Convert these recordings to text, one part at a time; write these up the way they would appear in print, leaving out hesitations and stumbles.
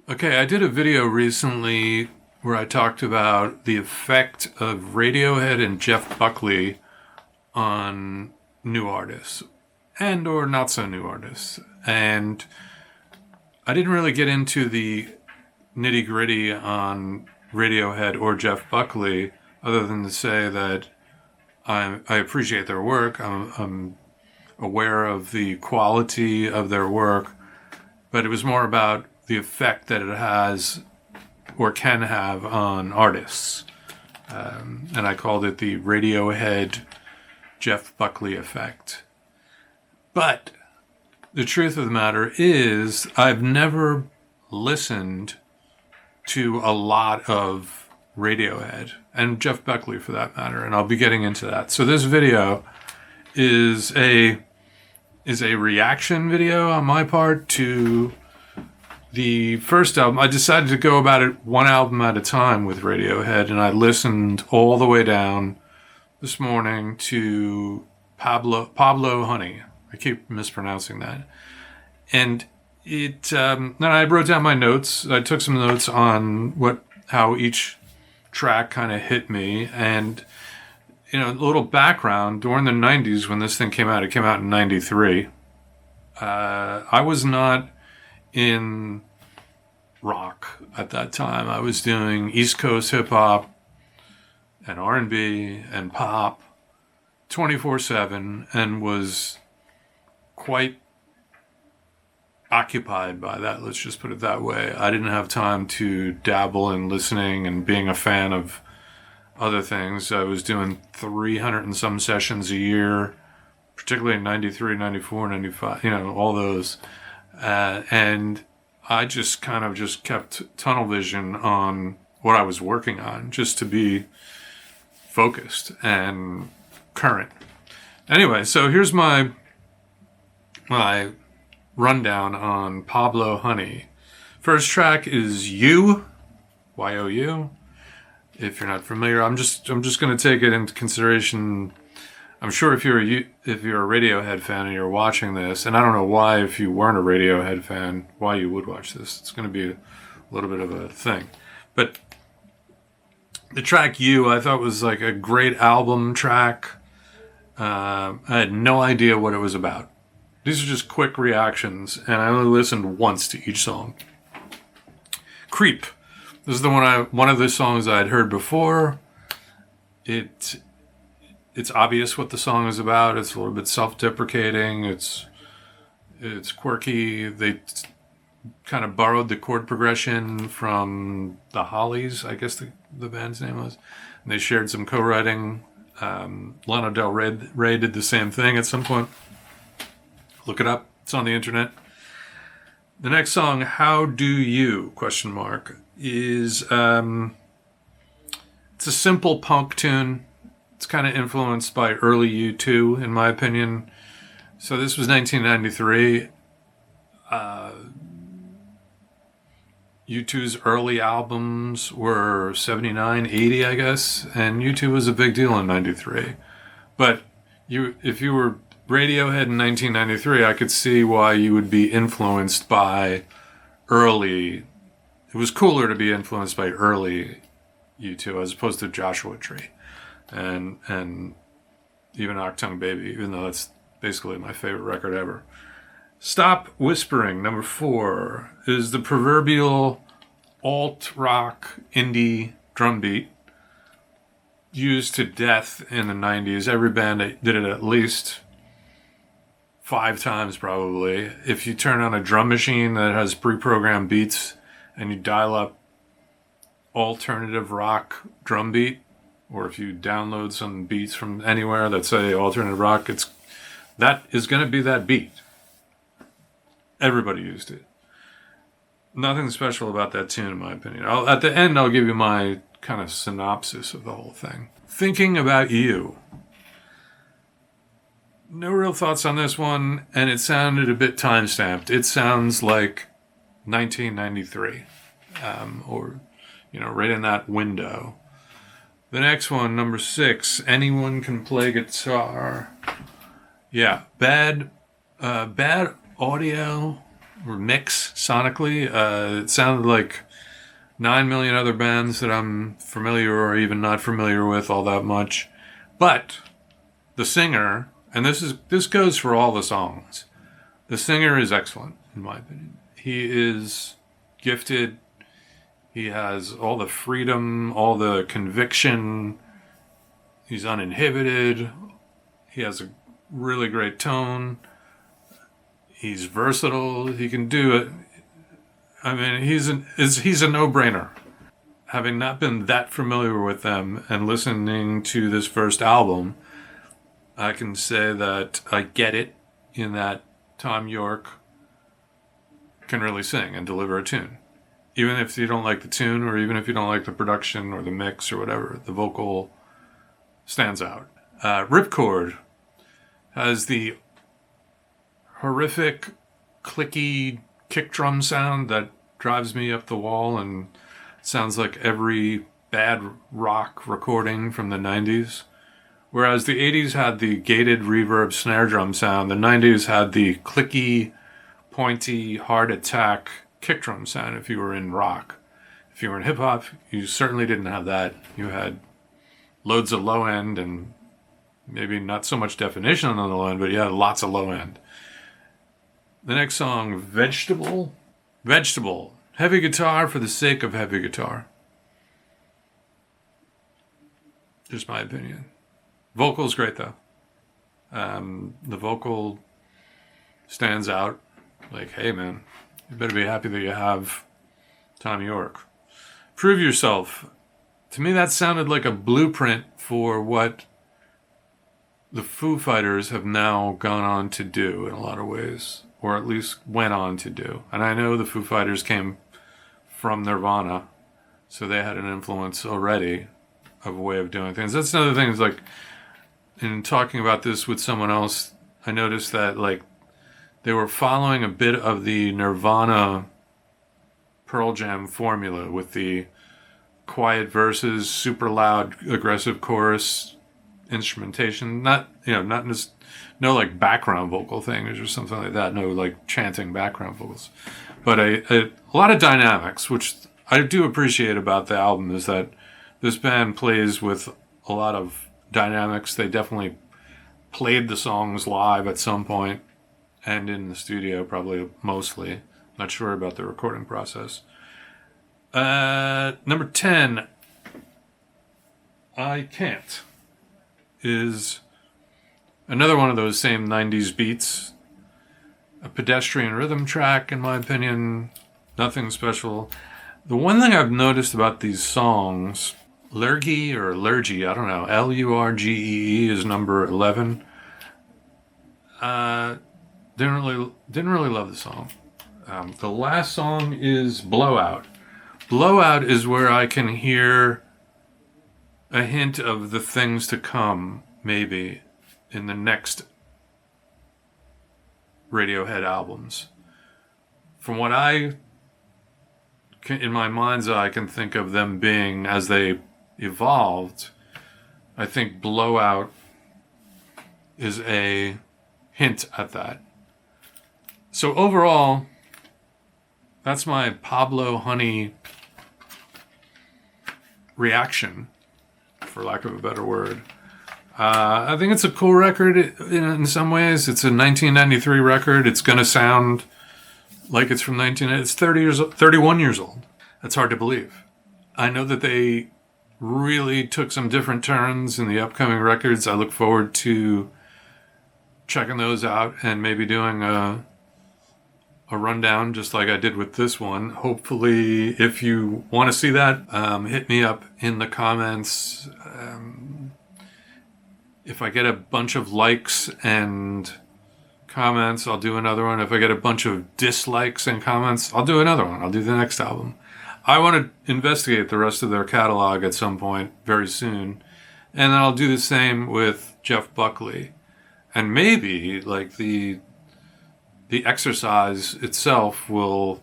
Okay, I did a video recently where I talked about the effect of Radiohead and Jeff Buckley on new artists and or not so new artists. And I didn't really get into the nitty gritty on Radiohead or Jeff Buckley other than to say that I appreciate their work. I'm aware of the quality of their work, but it was more about the effect that it has or can have on artists. And I called it the Radiohead Jeff Buckley effect. But the truth of the matter is, I've never listened to a lot of Radiohead and Jeff Buckley for that matter, and I'll be getting into that. So this video is a reaction video on my part to the first album. I decided to go about it one album at a time with Radiohead, and I listened all the way down this morning to Pablo Honey. I keep mispronouncing that. And then I wrote down my notes. I took some notes on how each track kind of hit me. And, a little background, during the 90s when this thing came out, it came out in 93. I was not in rock at that time. I was doing East Coast hip hop and R&B and pop 24/7 and was quite occupied by that. Let's just put it that way. I didn't have time to dabble in listening and being a fan of other things. I was doing 300 and some sessions a year, particularly in 93, 94, 95, all those. And I just kind of just kept tunnel vision on what I was working on just to be focused and current. Anyway, so here's my rundown on Pablo Honey. First track is You, Y-O-U. If you're not familiar, I'm just going to take it into consideration. I'm sure if you're a Radiohead fan and you're watching this, and I don't know why, if you weren't a Radiohead fan, why you would watch this. It's going to be a little bit of a thing. But the track You, I thought was like a great album track. I had no idea what it was about. These are just quick reactions, and I only listened once to each song. Creep. This is one of the songs I had heard before. It's obvious what the song is about. It's a little bit self-deprecating. It's quirky. They kind of borrowed the chord progression from the Hollies, I guess the band's name was. And they shared some co-writing. Lana Del Rey did the same thing at some point. Look it up. It's on the internet. The next song, How Do You? Is it's a simple punk tune. It's kind of influenced by early U2, in my opinion. So this was 1993. U2's early albums were 79, 80, I guess, and U2 was a big deal in 93. But if you were Radiohead in 1993, I could see why you would be influenced by early. It was cooler to be influenced by early U2 as opposed to Joshua Tree and even Octung Baby, even though that's basically my favorite record ever. Stop Whispering, number 4, is the proverbial alt-rock indie drum beat used to death in the 90s. Every band did it at least 5 times probably. If you turn on a drum machine that has pre-programmed beats and you dial up alternative rock drum beat, or if you download some beats from anywhere that say alternative rock, that is going to be that beat. Everybody used it. Nothing special about that tune, in my opinion. At the end, I'll give you my kind of synopsis of the whole thing. Thinking About You. No real thoughts on this one, and it sounded a bit time-stamped. It sounds like 1993, or, right in that window. The next one, number 6, Anyone Can Play Guitar. Yeah, bad audio, or mix sonically. It sounded like 9 million other bands that I'm familiar or even not familiar with all that much. But the singer, and this goes for all the songs, the singer is excellent, in my opinion. He is gifted. He has all the freedom, all the conviction. He's uninhibited. He has a really great tone. He's versatile. He can do it. I mean, he's a no-brainer. Having not been that familiar with them and listening to this first album, I can say that I get it in that Thom Yorke can really sing and deliver a tune. Even if you don't like the tune, or even if you don't like the production or the mix or whatever, the vocal stands out. Ripcord has the horrific, clicky kick drum sound that drives me up the wall and sounds like every bad rock recording from the 90s. Whereas the 80s had the gated reverb snare drum sound, the 90s had the clicky, pointy, hard attack kick drum sound if you were in rock. If you were in hip hop, you certainly didn't have that. You had loads of low end and maybe not so much definition on the low end, but you had lots of low end. The next song, Vegetable. Vegetable. Heavy guitar for the sake of heavy guitar. Just my opinion. Vocal's great though. The vocal stands out. Like, hey man, you better be happy that you have Thom Yorke. Prove Yourself. To me that sounded like a blueprint for what the Foo Fighters have now gone on to do in a lot of ways. Or at least went on to do. And I know the Foo Fighters came from Nirvana, so they had an influence already of a way of doing things. That's another thing, is like, in talking about this with someone else, I noticed that like they were following a bit of the Nirvana Pearl Jam formula with the quiet verses, super loud, aggressive chorus, instrumentation. Not just no like background vocal things or something like that. No like chanting background vocals, but a lot of dynamics, which I do appreciate about the album, is that this band plays with a lot of dynamics. They definitely played the songs live at some point and in the studio, probably mostly. Not sure about the recording process. Number 10, I Can't, is another one of those same 90s beats. A pedestrian rhythm track, in my opinion. Nothing special. The one thing I've noticed about these songs, Lurgy, I don't know, Lurgee is number 11. Didn't really love the song. The last song is Blowout. Blowout is where I can hear a hint of the things to come, maybe, in the next Radiohead albums. From what I can, in my mind's eye, I can think of them being, as they evolved, I think Blowout is a hint at that. So overall, that's my Pablo Honey reaction, for lack of a better word. I think it's a cool record in some ways. It's a 1993 record. It's going to sound like it's from it's 31 years old. That's hard to believe. I know that they really took some different turns in the upcoming records. I look forward to checking those out and maybe doing a rundown just like I did with this one. Hopefully, if you want to see that, hit me up in the comments. If I get a bunch of likes and comments, I'll do another one. If I get a bunch of dislikes and comments, I'll do another one. I'll do the next album. I want to investigate the rest of their catalog at some point very soon. And then I'll do the same with Jeff Buckley. And maybe, like, the exercise itself will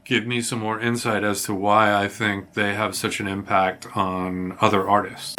give me some more insight as to why I think they have such an impact on other artists.